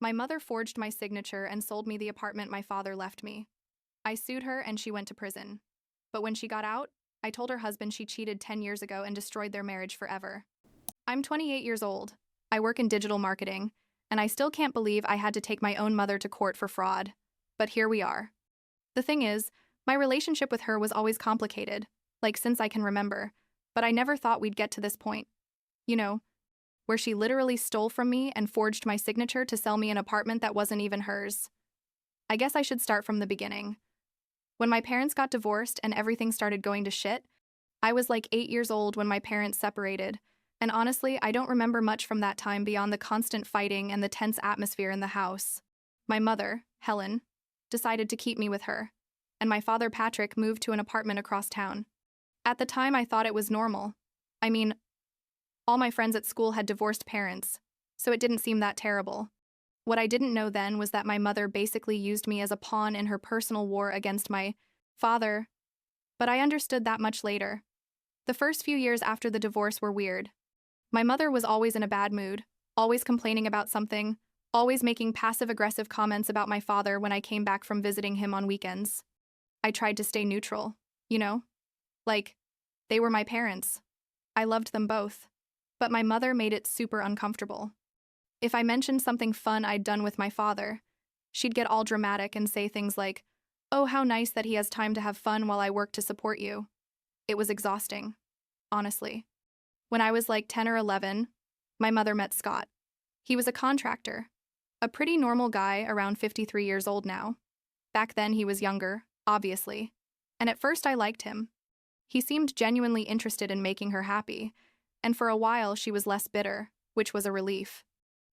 My mother forged my signature and sold me the apartment my father left me. I sued her and she went to prison. But when she got out, I told her husband she cheated 10 years ago and destroyed their marriage forever. I'm 28 years old. I work in digital marketing, and I still can't believe I had to take my own mother to court for fraud. But here we are. The thing is, my relationship with her was always complicated, like since I can remember, but I never thought we'd get to this point. You know, where she literally stole from me and forged my signature to sell me an apartment that wasn't even hers. I guess I should start from the beginning. When my parents got divorced and everything started going to shit, I was like 8 years old when my parents separated, and honestly, I don't remember much from that time beyond the constant fighting and the tense atmosphere in the house. My mother, Helen, decided to keep me with her, and my father, Patrick, moved to an apartment across town. At the time, I thought it was normal. I mean, all my friends at school had divorced parents, so it didn't seem that terrible. What I didn't know then was that my mother basically used me as a pawn in her personal war against my father, but I understood that much later. The first few years after the divorce were weird. My mother was always in a bad mood, always complaining about something, always making passive-aggressive comments about my father when I came back from visiting him on weekends. I tried to stay neutral, you know? Like, they were my parents. I loved them both. But my mother made it super uncomfortable. If I mentioned something fun I'd done with my father, she'd get all dramatic and say things like, "Oh, how nice that he has time to have fun while I work to support you." It was exhausting, honestly. When I was like 10 or 11, my mother met Scott. He was a contractor, a pretty normal guy around 53 years old now. Back then he was younger, obviously, and at first I liked him. He seemed genuinely interested in making her happy, and for a while she was less bitter, which was a relief.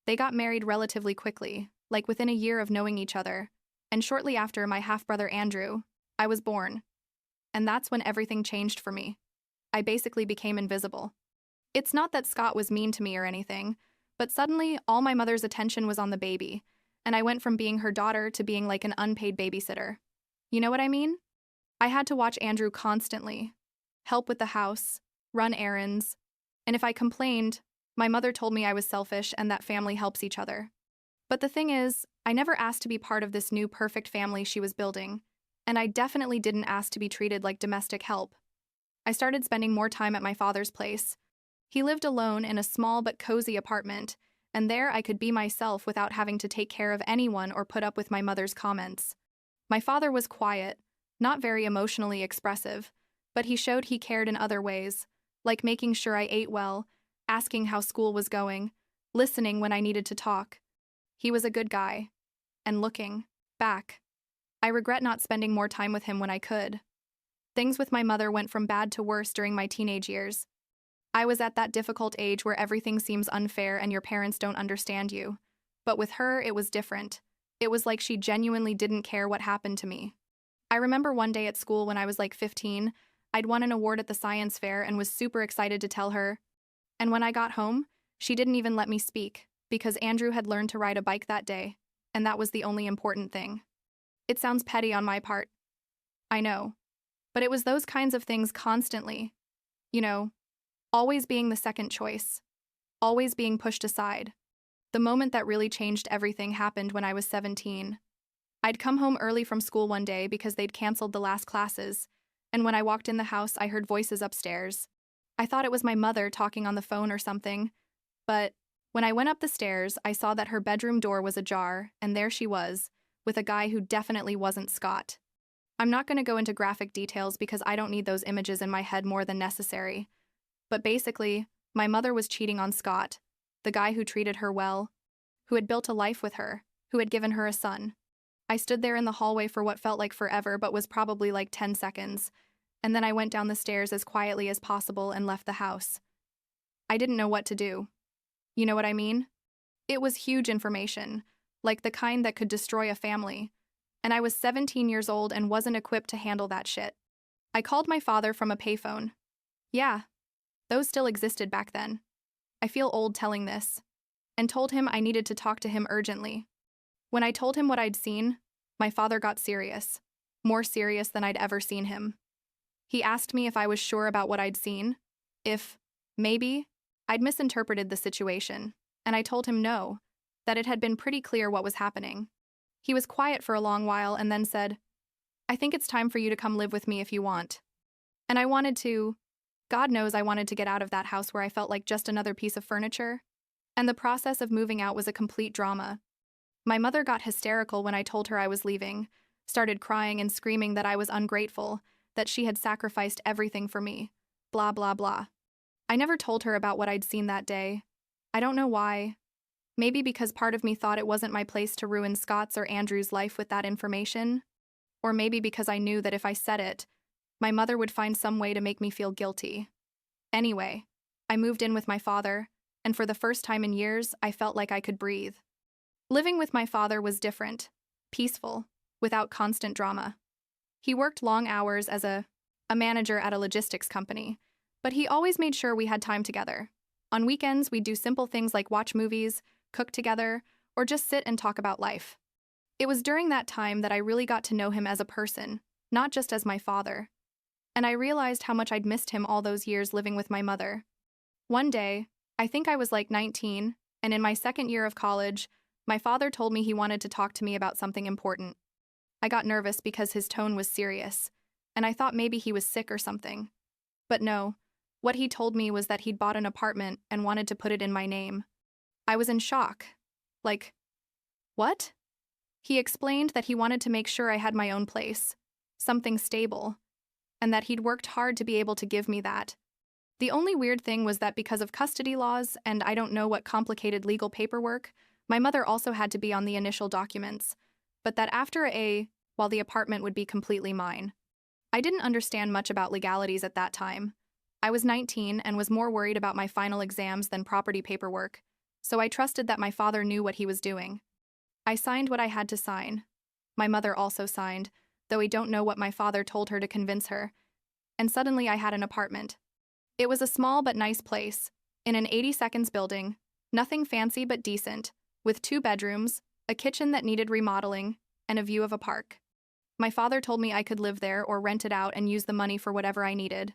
They got married relatively quickly, like within a year of knowing each other, and shortly after my half-brother Andrew, I was born. And that's when everything changed for me. I basically became invisible. It's not that Scott was mean to me or anything, but suddenly all my mother's attention was on the baby, and I went from being her daughter to being like an unpaid babysitter. You know what I mean? I had to watch Andrew constantly, help with the house, run errands, and if I complained, my mother told me I was selfish and that family helps each other. But the thing is, I never asked to be part of this new perfect family she was building, and I definitely didn't ask to be treated like domestic help. I started spending more time at my father's place. He lived alone in a small but cozy apartment, and there I could be myself without having to take care of anyone or put up with my mother's comments. My father was quiet, not very emotionally expressive, but he showed he cared in other ways, like making sure I ate well, asking how school was going, listening when I needed to talk. He was a good guy. And looking back, I regret not spending more time with him when I could. Things with my mother went from bad to worse during my teenage years. I was at that difficult age where everything seems unfair and your parents don't understand you. But with her, it was different. It was like she genuinely didn't care what happened to me. I remember one day at school when I was like 15, I'd won an award at the science fair and was super excited to tell her. And when I got home, she didn't even let me speak, because Andrew had learned to ride a bike that day, and that was the only important thing. It sounds petty on my part. I know. But it was those kinds of things constantly. You know, always being the second choice. Always being pushed aside. The moment that really changed everything happened when I was 17. I'd come home early from school one day because they'd canceled the last classes, and when I walked in the house, I heard voices upstairs. I thought it was my mother talking on the phone or something, but when I went up the stairs, I saw that her bedroom door was ajar, and there she was, with a guy who definitely wasn't Scott. I'm not going to go into graphic details because I don't need those images in my head more than necessary. But basically, my mother was cheating on Scott, the guy who treated her well, who had built a life with her, who had given her a son. I stood there in the hallway for what felt like forever but was probably like 10 seconds, and then I went down the stairs as quietly as possible and left the house. I didn't know what to do. You know what I mean? It was huge information, like the kind that could destroy a family, and I was 17 years old and wasn't equipped to handle that shit. I called my father from a payphone. Yeah, those still existed back then. I feel old telling this. And told him I needed to talk to him urgently. When I told him what I'd seen, my father got serious. More serious than I'd ever seen him. He asked me if I was sure about what I'd seen. If, maybe, I'd misinterpreted the situation. And I told him no. that it had been pretty clear what was happening. He was quiet for a long while and then said, "I think it's time for you to come live with me if you want." And I wanted to. God knows I wanted to get out of that house where I felt like just another piece of furniture. And the process of moving out was a complete drama. My mother got hysterical when I told her I was leaving, started crying and screaming that I was ungrateful, that she had sacrificed everything for me. Blah, blah, blah. I never told her about what I'd seen that day. I don't know why. Maybe because part of me thought it wasn't my place to ruin Scott's or Andrew's life with that information. Or maybe because I knew that if I said it, my mother would find some way to make me feel guilty. Anyway, I moved in with my father, and for the first time in years, I felt like I could breathe. Living with my father was different, peaceful, without constant drama. He worked long hours as a manager at a logistics company, but he always made sure we had time together. On weekends, we'd do simple things like watch movies, cook together, or just sit and talk about life. It was during that time that I really got to know him as a person, not just as my father. And I realized how much I'd missed him all those years living with my mother. One day, I think I was like 19, and in my second year of college, my father told me he wanted to talk to me about something important. I got nervous because his tone was serious, and I thought maybe he was sick or something. But no, what he told me was that he'd bought an apartment and wanted to put it in my name. I was in shock. Like, what? He explained that he wanted to make sure I had my own place, something stable, and that he'd worked hard to be able to give me that. The only weird thing was that because of custody laws and I don't know what complicated legal paperwork, my mother also had to be on the initial documents, but that while the apartment would be completely mine. I didn't understand much about legalities at that time. I was 19 and was more worried about my final exams than property paperwork, so I trusted that my father knew what he was doing. I signed what I had to sign. My mother also signed, though I don't know what my father told her to convince her, and suddenly I had an apartment. It was a small but nice place, in an 82nds building, nothing fancy but decent, with 2 bedrooms, a kitchen that needed remodeling, and a view of a park. My father told me I could live there or rent it out and use the money for whatever I needed.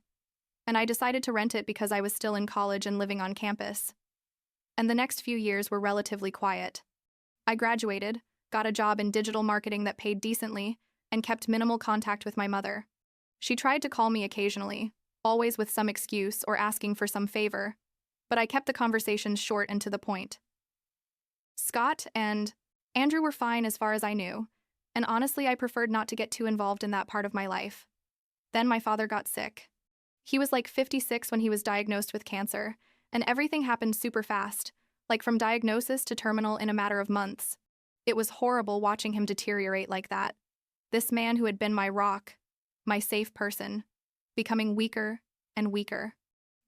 And I decided to rent it because I was still in college and living on campus. And the next few years were relatively quiet. I graduated, got a job in digital marketing that paid decently, and kept minimal contact with my mother. She tried to call me occasionally, always with some excuse or asking for some favor, but I kept the conversations short and to the point. Scott and Andrew were fine as far as I knew, and honestly I preferred not to get too involved in that part of my life. Then my father got sick. He was like 56 when he was diagnosed with cancer, and everything happened super fast, like from diagnosis to terminal in a matter of months. It was horrible watching him deteriorate like that. This man who had been my rock, my safe person, becoming weaker and weaker.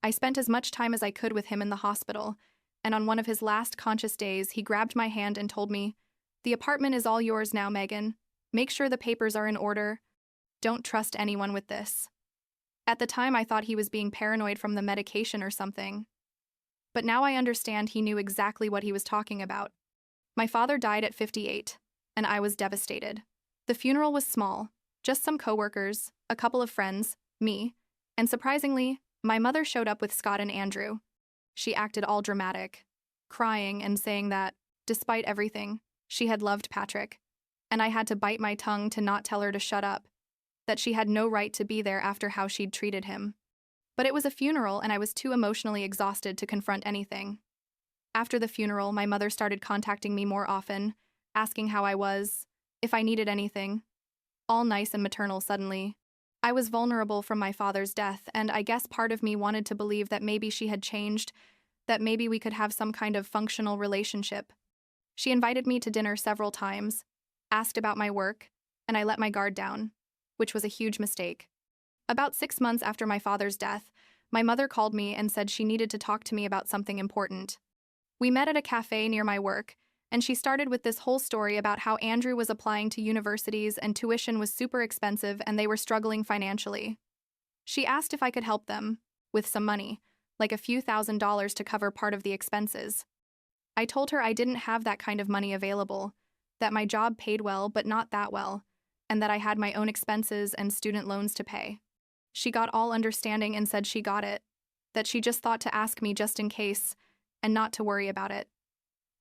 I spent as much time as I could with him in the hospital, and on one of his last conscious days, he grabbed my hand and told me, "The apartment is all yours now, Megan. Make sure the papers are in order. Don't trust anyone with this." At the time, I thought he was being paranoid from the medication or something. But now I understand he knew exactly what he was talking about. My father died at 58, and I was devastated. The funeral was small, just some coworkers, a couple of friends, me, and surprisingly, my mother showed up with Scott and Andrew. She acted all dramatic, crying and saying that, despite everything, she had loved Patrick, and I had to bite my tongue to not tell her to shut up, that she had no right to be there after how she'd treated him. But it was a funeral and I was too emotionally exhausted to confront anything. After the funeral, my mother started contacting me more often, asking how I was, if I needed anything. All nice and maternal suddenly. I was vulnerable from my father's death, and I guess part of me wanted to believe that maybe she had changed, that maybe we could have some kind of functional relationship. She invited me to dinner several times, asked about my work, and I let my guard down, which was a huge mistake. About 6 months after my father's death, my mother called me and said she needed to talk to me about something important. We met at a cafe near my work, and she started with this whole story about how Andrew was applying to universities and tuition was super expensive and they were struggling financially. She asked if I could help them, with some money, like a few $1,000s to cover part of the expenses. I told her I didn't have that kind of money available, that my job paid well but not that well, and that I had my own expenses and student loans to pay. She got all understanding and said she got it, that she just thought to ask me just in case, and not to worry about it.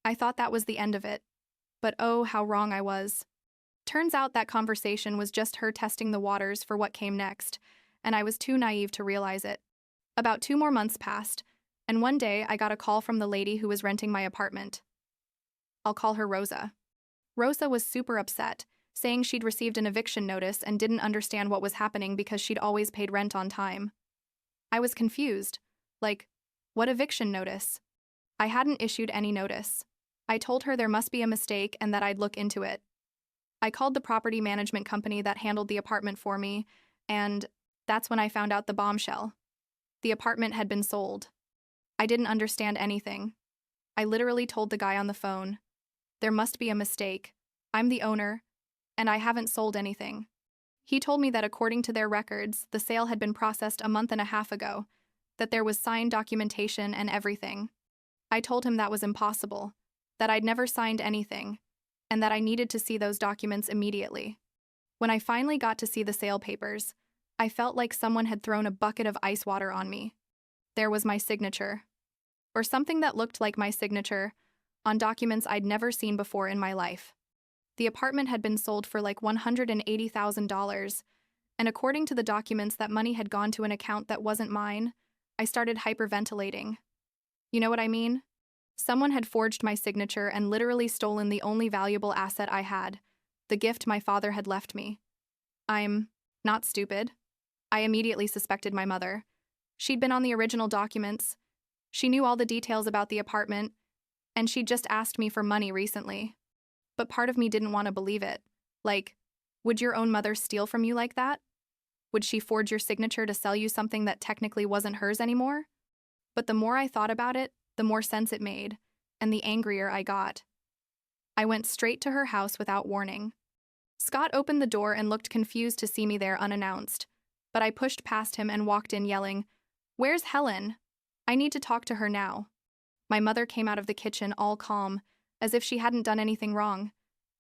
I thought that was the end of it. But oh, how wrong I was. Turns out that conversation was just her testing the waters for what came next, and I was too naive to realize it. About 2 more months passed, and one day I got a call from the lady who was renting my apartment. I'll call her Rosa. Rosa was super upset, saying she'd received an eviction notice and didn't understand what was happening because she'd always paid rent on time. I was confused. Like, what eviction notice? I hadn't issued any notice. I told her there must be a mistake and that I'd look into it. I called the property management company that handled the apartment for me, and that's when I found out the bombshell. The apartment had been sold. I didn't understand anything. I literally told the guy on the phone, "There must be a mistake. I'm the owner, and I haven't sold anything." He told me that according to their records, the sale had been processed a month and a half ago, that there was signed documentation and everything. I told him that was impossible, that I'd never signed anything, and that I needed to see those documents immediately. When I finally got to see the sale papers, I felt like someone had thrown a bucket of ice water on me. There was my signature, or something that looked like my signature, on documents I'd never seen before in my life. The apartment had been sold for like $180,000, and according to the documents, that money had gone to an account that wasn't mine. I started hyperventilating. You know what I mean? Someone had forged my signature and literally stolen the only valuable asset I had, the gift my father had left me. I'm not stupid. I immediately suspected my mother. She'd been on the original documents. She knew all the details about the apartment, and she'd just asked me for money recently. But part of me didn't want to believe it. Like, would your own mother steal from you like that? Would she forge your signature to sell you something that technically wasn't hers anymore? But the more I thought about it, the more sense it made, and the angrier I got. I went straight to her house without warning. Scott opened the door and looked confused to see me there unannounced, but I pushed past him and walked in yelling, "Where's Helen? I need to talk to her now." My mother came out of the kitchen all calm, as if she hadn't done anything wrong,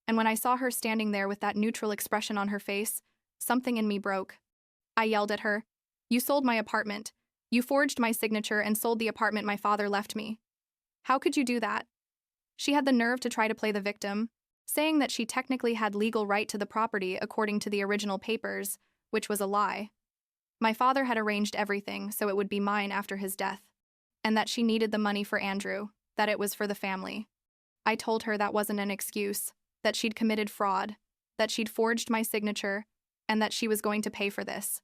and when I saw her standing there with that neutral expression on her face, something in me broke. I yelled at her, "You sold my apartment. You forged my signature and sold the apartment my father left me. How could you do that?" She had the nerve to try to play the victim, saying that she technically had legal right to the property according to the original papers, which was a lie. My father had arranged everything so it would be mine after his death, and that she needed the money for Andrew, that it was for the family. I told her that wasn't an excuse, that she'd committed fraud, that she'd forged my signature, and that she was going to pay for this.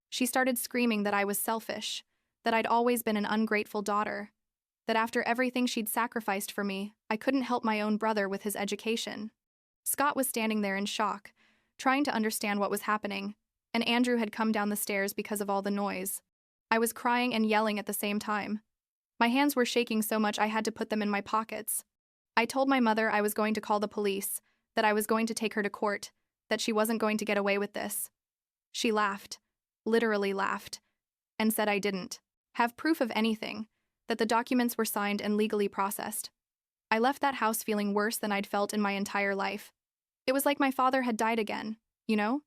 She started screaming that I was selfish, that I'd always been an ungrateful daughter, that after everything she'd sacrificed for me, I couldn't help my own brother with his education. Scott was standing there in shock, trying to understand what was happening, and Andrew had come down the stairs because of all the noise. I was crying and yelling at the same time. My hands were shaking so much I had to put them in my pockets. I told my mother I was going to call the police, that I was going to take her to court, that she wasn't going to get away with this. She laughed, literally laughed, and said I didn't have proof of anything, that the documents were signed and legally processed. I left that house feeling worse than I'd felt in my entire life. It was like my father had died again, you know?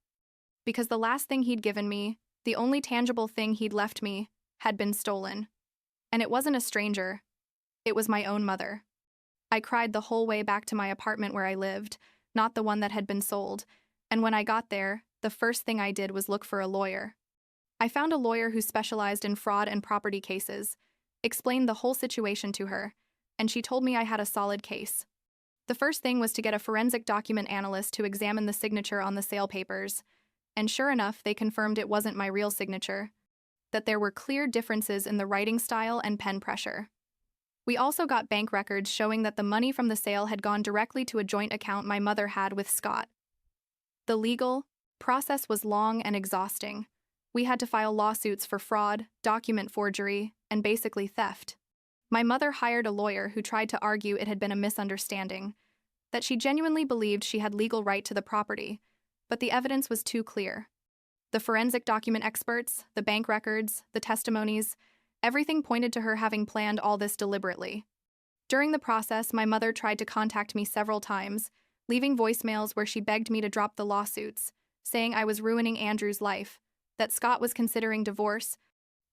Because the last thing he'd given me, the only tangible thing he'd left me, had been stolen. And it wasn't a stranger. It was my own mother. I cried the whole way back to my apartment where I lived, not the one that had been sold, and when I got there, the first thing I did was look for a lawyer. I found a lawyer who specialized in fraud and property cases, explained the whole situation to her, and she told me I had a solid case. The first thing was to get a forensic document analyst to examine the signature on the sale papers, and sure enough, they confirmed it wasn't my real signature, that there were clear differences in the writing style and pen pressure. We also got bank records showing that the money from the sale had gone directly to a joint account my mother had with Scott. The legal process was long and exhausting. We had to file lawsuits for fraud, document forgery, and basically theft. My mother hired a lawyer who tried to argue it had been a misunderstanding, that she genuinely believed she had legal right to the property, but the evidence was too clear. The forensic document experts, the bank records, the testimonies, everything pointed to her having planned all this deliberately. During the process, my mother tried to contact me several times, leaving voicemails where she begged me to drop the lawsuits, saying I was ruining Andrew's life, that Scott was considering divorce,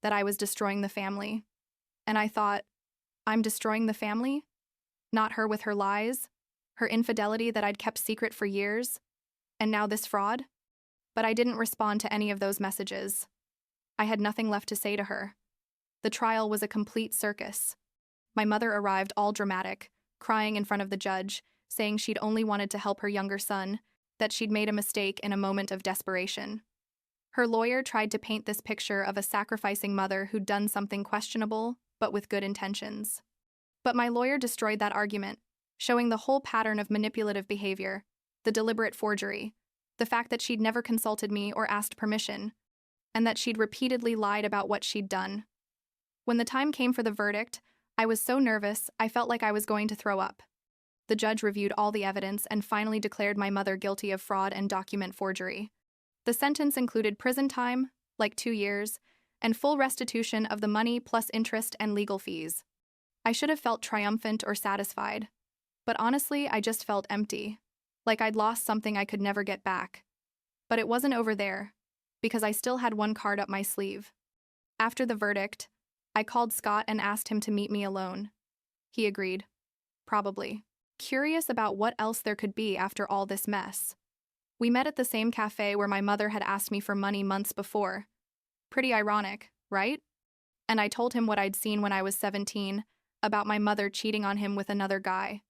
that I was destroying the family. And I thought, I'm destroying the family? Not her with her lies, her infidelity that I'd kept secret for years, and now this fraud? But I didn't respond to any of those messages. I had nothing left to say to her. The trial was a complete circus. My mother arrived all dramatic, crying in front of the judge, saying she'd only wanted to help her younger son, that she'd made a mistake in a moment of desperation. Her lawyer tried to paint this picture of a sacrificing mother who'd done something questionable, but with good intentions. But my lawyer destroyed that argument, showing the whole pattern of manipulative behavior, the deliberate forgery, the fact that she'd never consulted me or asked permission, and that she'd repeatedly lied about what she'd done. When the time came for the verdict, I was so nervous I felt like I was going to throw up. The judge reviewed all the evidence and finally declared my mother guilty of fraud and document forgery. The sentence included prison time, like 2 years, and full restitution of the money plus interest and legal fees. I should have felt triumphant or satisfied. But honestly, I just felt empty, like I'd lost something I could never get back. But it wasn't over there, because I still had one card up my sleeve. After the verdict, I called Scott and asked him to meet me alone. He agreed. Probably. Curious about what else there could be after all this mess. We met at the same cafe where my mother had asked me for money months before. Pretty ironic, right? And I told him what I'd seen when I was 17, about my mother cheating on him with another guy.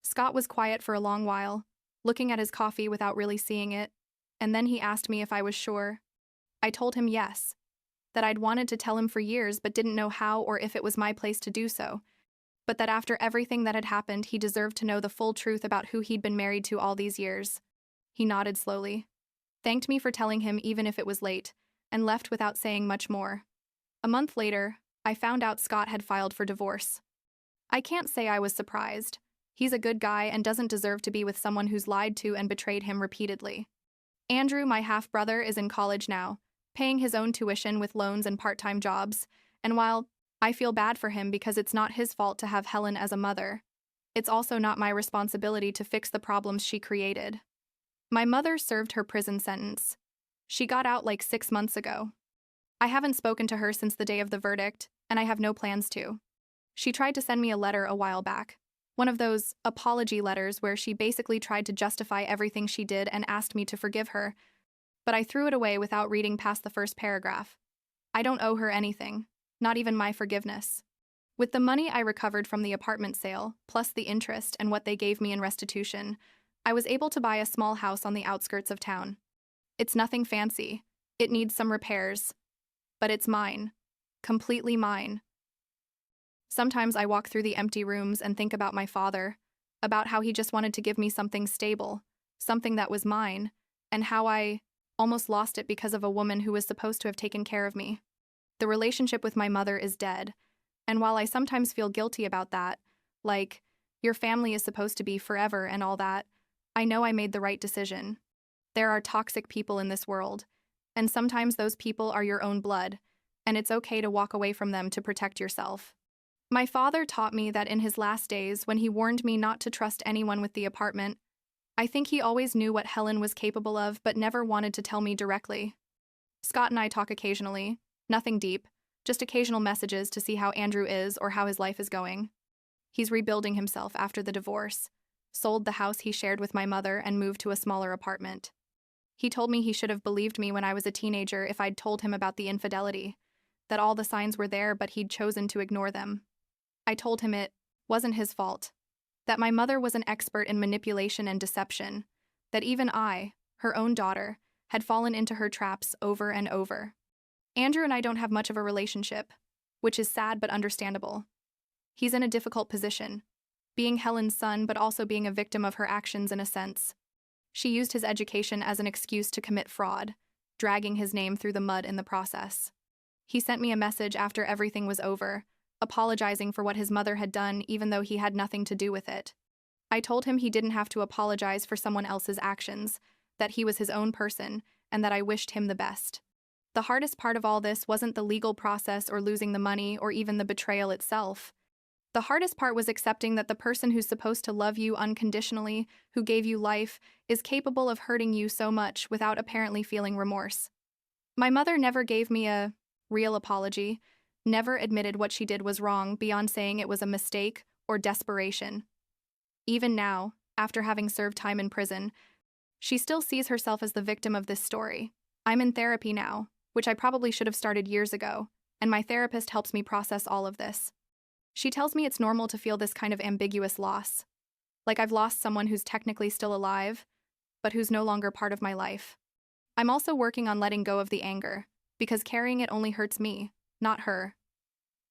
Scott was quiet for a long while, looking at his coffee without really seeing it, and then he asked me if I was sure. I told him yes, that I'd wanted to tell him for years but didn't know how or if it was my place to do so, but that after everything that had happened he deserved to know the full truth about who he'd been married to all these years. He nodded slowly, thanked me for telling him even if it was late, and left without saying much more. A month later, I found out Scott had filed for divorce. I can't say I was surprised. He's a good guy and doesn't deserve to be with someone who's lied to and betrayed him repeatedly. Andrew, my half-brother, is in college now, paying his own tuition with loans and part-time jobs, and while I feel bad for him because it's not his fault to have Helen as a mother, it's also not my responsibility to fix the problems she created. My mother served her prison sentence. She got out like 6 months ago. I haven't spoken to her since the day of the verdict, and I have no plans to. She tried to send me a letter a while back, one of those apology letters where she basically tried to justify everything she did and asked me to forgive her, but I threw it away without reading past the first paragraph. I don't owe her anything, not even my forgiveness. With the money I recovered from the apartment sale, plus the interest and what they gave me in restitution, I was able to buy a small house on the outskirts of town. It's nothing fancy. It needs some repairs. But it's mine. Completely mine. Sometimes I walk through the empty rooms and think about my father, about how he just wanted to give me something stable, something that was mine, and how I almost lost it because of a woman who was supposed to have taken care of me. The relationship with my mother is dead, and while I sometimes feel guilty about that, like, your family is supposed to be forever and all that, I know I made the right decision. There are toxic people in this world, and sometimes those people are your own blood, and it's okay to walk away from them to protect yourself. My father taught me that in his last days, when he warned me not to trust anyone with the apartment, I think he always knew what Helen was capable of but never wanted to tell me directly. Scott and I talk occasionally, nothing deep, just occasional messages to see how Andrew is or how his life is going. He's rebuilding himself after the divorce, sold the house he shared with my mother and moved to a smaller apartment. He told me he should have believed me when I was a teenager if I'd told him about the infidelity, that all the signs were there but he'd chosen to ignore them. I told him it wasn't his fault, that my mother was an expert in manipulation and deception, that even I, her own daughter, had fallen into her traps over and over. Andrew and I don't have much of a relationship, which is sad but understandable. He's in a difficult position, being Helen's son but also being a victim of her actions in a sense. She used his education as an excuse to commit fraud, dragging his name through the mud in the process. He sent me a message after everything was over, apologizing for what his mother had done even though he had nothing to do with it. I told him he didn't have to apologize for someone else's actions, that he was his own person, and that I wished him the best. The hardest part of all this wasn't the legal process or losing the money or even the betrayal itself. The hardest part was accepting that the person who's supposed to love you unconditionally, who gave you life, is capable of hurting you so much without apparently feeling remorse. My mother never gave me a real apology, never admitted what she did was wrong beyond saying it was a mistake or desperation. Even now, after having served time in prison, she still sees herself as the victim of this story. I'm in therapy now, which I probably should have started years ago, and my therapist helps me process all of this. She tells me it's normal to feel this kind of ambiguous loss. Like I've lost someone who's technically still alive, but who's no longer part of my life. I'm also working on letting go of the anger, because carrying it only hurts me, not her.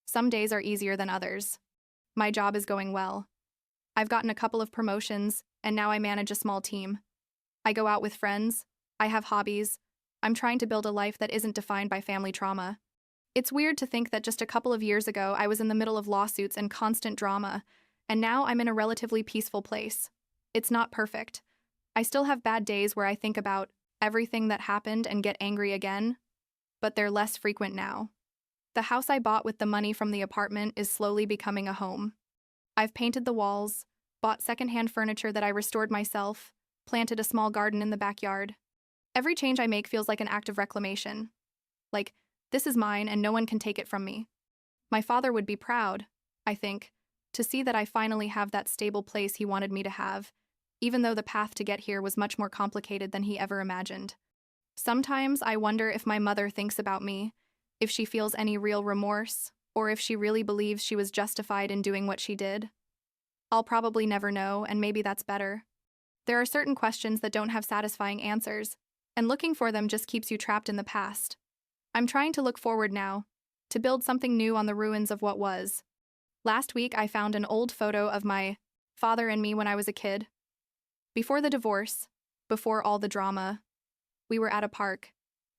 Some days are easier than others. My job is going well. I've gotten a couple of promotions, and now I manage a small team. I go out with friends, I have hobbies, I'm trying to build a life that isn't defined by family trauma. It's weird to think that just a couple of years ago I was in the middle of lawsuits and constant drama, and now I'm in a relatively peaceful place. It's not perfect. I still have bad days where I think about everything that happened and get angry again, but they're less frequent now. The house I bought with the money from the apartment is slowly becoming a home. I've painted the walls, bought secondhand furniture that I restored myself, planted a small garden in the backyard. Every change I make feels like an act of reclamation. Like, this is mine and no one can take it from me. My father would be proud, I think, to see that I finally have that stable place he wanted me to have, even though the path to get here was much more complicated than he ever imagined. Sometimes I wonder if my mother thinks about me, if she feels any real remorse, or if she really believes she was justified in doing what she did. I'll probably never know, and maybe that's better. There are certain questions that don't have satisfying answers, and looking for them just keeps you trapped in the past. I'm trying to look forward now, to build something new on the ruins of what was. Last week, I found an old photo of my father and me when I was a kid. Before the divorce, before all the drama, we were at a park.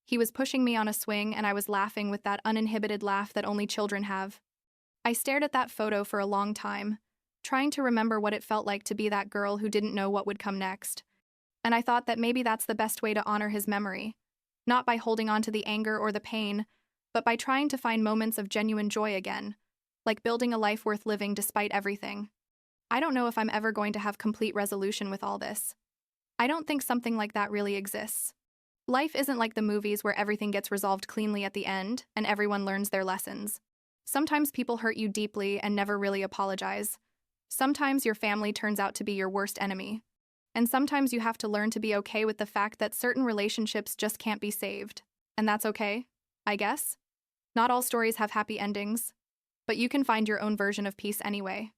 He was pushing me on a swing, and I was laughing with that uninhibited laugh that only children have. I stared at that photo for a long time, trying to remember what it felt like to be that girl who didn't know what would come next. And I thought that maybe that's the best way to honor his memory, not by holding on to the anger or the pain, but by trying to find moments of genuine joy again, like building a life worth living despite everything. I don't know if I'm ever going to have complete resolution with all this. I don't think something like that really exists. Life isn't like the movies where everything gets resolved cleanly at the end and everyone learns their lessons. Sometimes people hurt you deeply and never really apologize. Sometimes your family turns out to be your worst enemy. And sometimes you have to learn to be okay with the fact that certain relationships just can't be saved. And that's okay, I guess. Not all stories have happy endings, but you can find your own version of peace anyway.